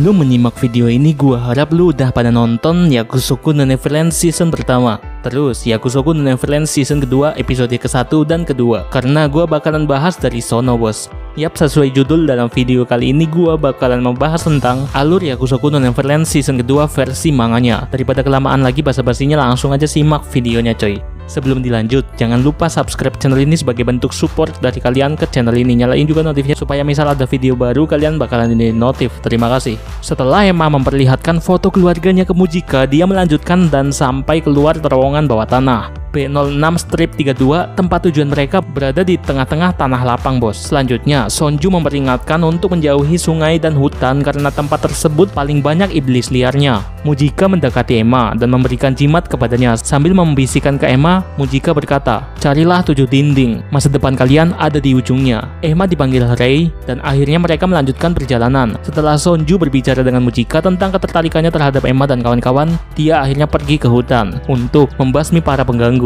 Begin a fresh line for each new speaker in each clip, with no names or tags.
Sebelum menyimak video ini, gua harap lu udah pada nonton Yakusoku no Neverland season pertama. Terus Yakusoku no Neverland season kedua episode ke-1 dan kedua. Karena gua bakalan bahas dari sono, bos. Yap, sesuai judul dalam video kali ini gua bakalan membahas tentang alur Yakusoku no Neverland season kedua versi manganya. Daripada kelamaan lagi basa-basinya, langsung aja simak videonya, coy. Sebelum dilanjut, jangan lupa subscribe channel ini sebagai bentuk support dari kalian ke channel ini. Nyalain juga notifnya supaya misal ada video baru kalian bakalan di notif. Terima kasih. Setelah Emma memperlihatkan foto keluarganya ke Mujika, dia melanjutkan dan sampai keluar terowongan bawah tanah. B06-32, tempat tujuan mereka berada di tengah-tengah tanah lapang, bos. Selanjutnya, Sonju memperingatkan untuk menjauhi sungai dan hutan karena tempat tersebut paling banyak iblis liarnya. Mujika mendekati Emma dan memberikan jimat kepadanya. Sambil membisikkan ke Emma, Mujika berkata, "Carilah 7 dinding, masa depan kalian ada di ujungnya." Emma dipanggil Rei, dan akhirnya mereka melanjutkan perjalanan. Setelah Sonju berbicara dengan Mujika tentang ketertarikannya terhadap Emma dan kawan-kawan, dia akhirnya pergi ke hutan untuk membasmi para pengganggu.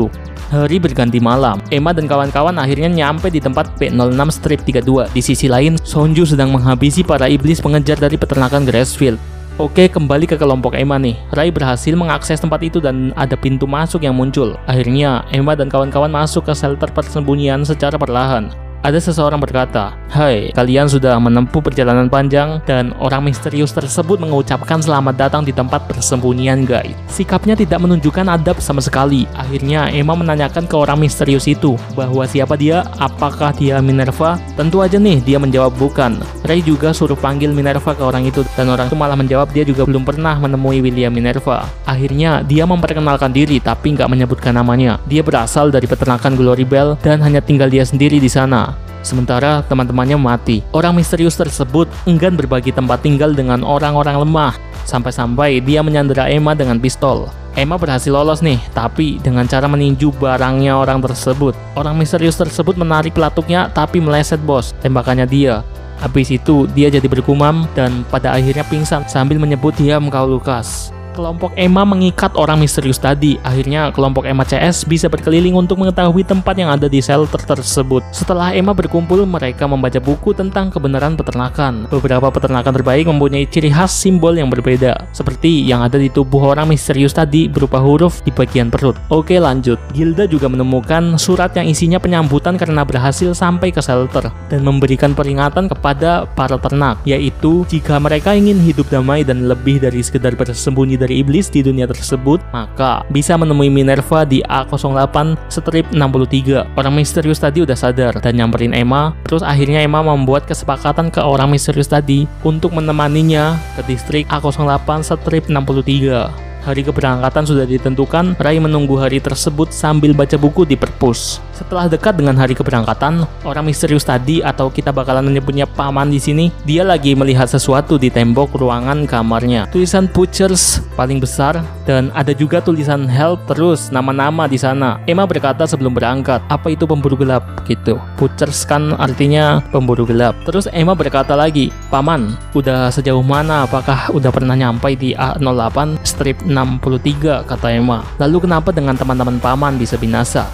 Hari berganti malam, Emma dan kawan-kawan akhirnya nyampe di tempat B06-32. Di sisi lain, Sonju sedang menghabisi para iblis pengejar dari peternakan Grassfield. Oke, kembali ke kelompok Emma nih. Rai berhasil mengakses tempat itu dan ada pintu masuk yang muncul. Akhirnya, Emma dan kawan-kawan masuk ke shelter persembunyian secara perlahan. Ada seseorang berkata, "Hai, kalian sudah menempuh perjalanan panjang dan orang misterius tersebut mengucapkan selamat datang di tempat persembunyian, guys." Sikapnya tidak menunjukkan adab sama sekali. Akhirnya Emma menanyakan ke orang misterius itu bahwa siapa dia, apakah dia Minerva? Tentu aja nih, dia menjawab bukan. Ray juga suruh panggil Minerva ke orang itu dan orang itu malah menjawab dia juga belum pernah menemui William Minerva. Akhirnya dia memperkenalkan diri tapi nggak menyebutkan namanya. Dia berasal dari peternakan Glory Bell dan hanya tinggal dia sendiri di sana. Sementara teman-temannya mati. Orang misterius tersebut enggan berbagi tempat tinggal dengan orang-orang lemah. Sampai-sampai dia menyandera Emma dengan pistol. Emma berhasil lolos nih, tapi dengan cara meninju barangnya orang tersebut. Orang misterius tersebut menarik pelatuknya tapi meleset, bos, tembakannya dia. Habis itu dia jadi bergumam dan pada akhirnya pingsan sambil menyebut diam kau Lukas. Kelompok Emma mengikat orang misterius tadi. Akhirnya kelompok Emma CS bisa berkeliling untuk mengetahui tempat yang ada di shelter tersebut. Setelah Emma berkumpul, mereka membaca buku tentang kebenaran peternakan. Beberapa peternakan terbaik mempunyai ciri khas simbol yang berbeda, seperti yang ada di tubuh orang misterius tadi berupa huruf di bagian perut. Oke, lanjut. Gilda juga menemukan surat yang isinya penyambutan karena berhasil sampai ke shelter dan memberikan peringatan kepada para ternak, yaitu jika mereka ingin hidup damai dan lebih dari sekedar bersembunyi dari iblis di dunia tersebut, maka bisa menemui Minerva di A08-63. Orang misterius tadi udah sadar dan nyamperin Emma. Terus akhirnya Emma membuat kesepakatan ke orang misterius tadi untuk menemaninya ke distrik A08-63. Hari keberangkatan sudah ditentukan. Rai menunggu hari tersebut sambil baca buku di perpus. Setelah dekat dengan hari keberangkatan, orang misterius tadi, atau kita bakalan menyebutnya paman di sini, dia lagi melihat sesuatu di tembok ruangan kamarnya. Tulisan Butchers paling besar dan ada juga tulisan Help, terus nama-nama di sana. Emma berkata sebelum berangkat, apa itu pemburu gelap gitu. Butchers kan artinya pemburu gelap. Terus Emma berkata lagi, "Paman, udah sejauh mana? Apakah udah pernah nyampai di A08-63?" kata Emma. "Lalu kenapa dengan teman-teman paman bisa binasa?"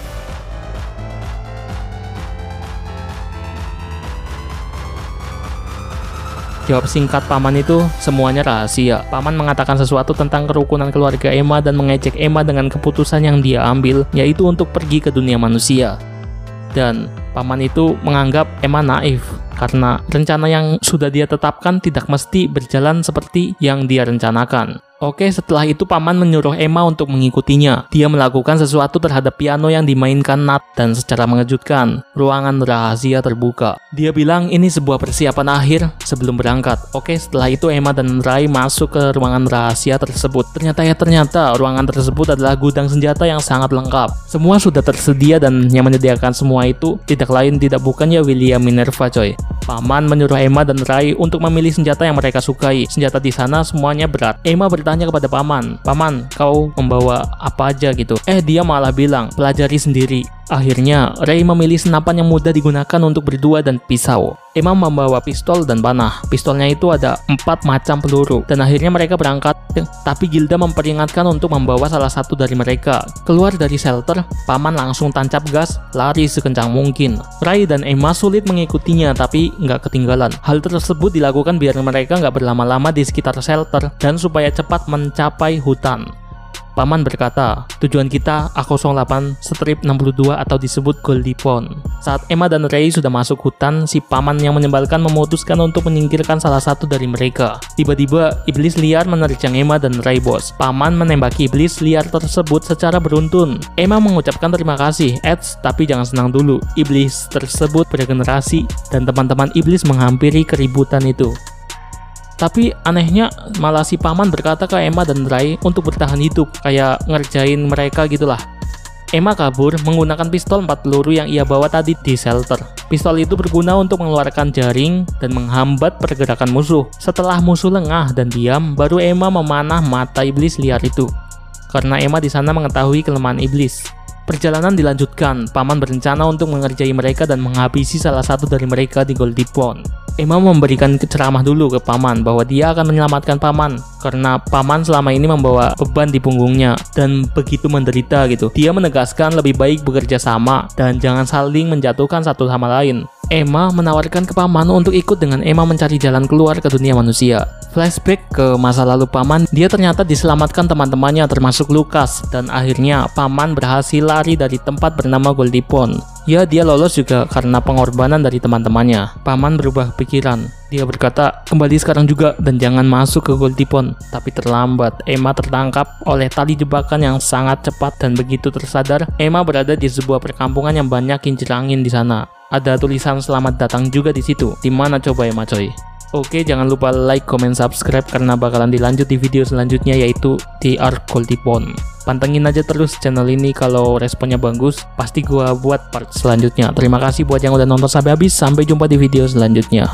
Jawab singkat paman itu, "Semuanya rahasia." Paman mengatakan sesuatu tentang kerukunan keluarga Emma dan mengejek Emma dengan keputusan yang dia ambil, yaitu untuk pergi ke dunia manusia. Dan paman itu menganggap Emma naif karena rencana yang sudah dia tetapkan tidak mesti berjalan seperti yang dia rencanakan. Oke, setelah itu paman menyuruh Emma untuk mengikutinya. Dia melakukan sesuatu terhadap piano yang dimainkan Nat dan secara mengejutkan, ruangan rahasia terbuka. Dia bilang ini sebuah persiapan akhir sebelum berangkat. Oke, setelah itu Emma dan Rai masuk ke ruangan rahasia tersebut. Ternyata ruangan tersebut adalah gudang senjata yang sangat lengkap. Semua sudah tersedia dan yang menyediakan semua itu tidak lain tidak bukan ya William Minerva, coy. Paman menyuruh Emma dan Rai untuk memilih senjata yang mereka sukai. Senjata di sana semuanya berat. Emma bertanya kepada paman, "Paman, kau membawa apa aja gitu?" Dia malah bilang, "Pelajari sendiri." Akhirnya, Ray memilih senapan yang mudah digunakan untuk berdua dan pisau. Emma membawa pistol dan panah. Pistolnya itu ada 4 macam peluru. Dan akhirnya mereka berangkat. Tapi Gilda memperingatkan untuk membawa salah satu dari mereka. Keluar dari shelter, Paman langsung tancap gas, lari sekencang mungkin. Ray dan Emma sulit mengikutinya, tapi nggak ketinggalan. Hal tersebut dilakukan biar mereka nggak berlama-lama di sekitar shelter dan supaya cepat mencapai hutan. Paman berkata, tujuan kita A08 strip 62 atau disebut Goldie Pond. Saat Emma dan Ray sudah masuk hutan, si paman yang menyebalkan memutuskan untuk menyingkirkan salah satu dari mereka. Tiba-tiba, iblis liar menerjang Emma dan Ray, bos. Paman menembaki iblis liar tersebut secara beruntun. Emma mengucapkan terima kasih, tapi jangan senang dulu. Iblis tersebut beregenerasi dan teman-teman iblis menghampiri keributan itu. Tapi anehnya malah si paman berkata ke Emma dan Ray untuk bertahan hidup, kayak ngerjain mereka gitulah. Emma kabur menggunakan pistol 4 peluru yang ia bawa tadi di shelter. Pistol itu berguna untuk mengeluarkan jaring dan menghambat pergerakan musuh. Setelah musuh lengah dan diam, baru Emma memanah mata iblis liar itu. Karena Emma di sana mengetahui kelemahan iblis. Perjalanan dilanjutkan, paman berencana untuk mengerjai mereka dan menghabisi salah satu dari mereka di Goldie Pond. Emma memberikan ceramah dulu ke paman bahwa dia akan menyelamatkan paman karena paman selama ini membawa beban di punggungnya dan begitu menderita gitu. Dia menegaskan lebih baik bekerja sama dan jangan saling menjatuhkan satu sama lain. Emma menawarkan ke paman untuk ikut dengan Emma mencari jalan keluar ke dunia manusia. Flashback ke masa lalu paman, dia ternyata diselamatkan teman-temannya termasuk Lucas dan akhirnya paman berhasil lari dari tempat bernama Goldie Pond. Ya, dia lolos juga karena pengorbanan dari teman-temannya. Paman berubah pikiran. Dia berkata, kembali sekarang juga dan jangan masuk ke Goldie Pond. Tapi terlambat, Emma tertangkap oleh tali jebakan yang sangat cepat dan begitu tersadar, Emma berada di sebuah perkampungan yang banyak kincir angin di sana. Ada tulisan selamat datang juga di situ. Di mana coba Emma coy? Oke, jangan lupa like, comment, subscribe karena bakalan dilanjut di video selanjutnya yaitu di Ark Goldie Pond. Pantengin aja terus channel ini, kalau responnya bagus pasti gua buat part selanjutnya. Terima kasih buat yang udah nonton sampai habis. Sampai jumpa di video selanjutnya.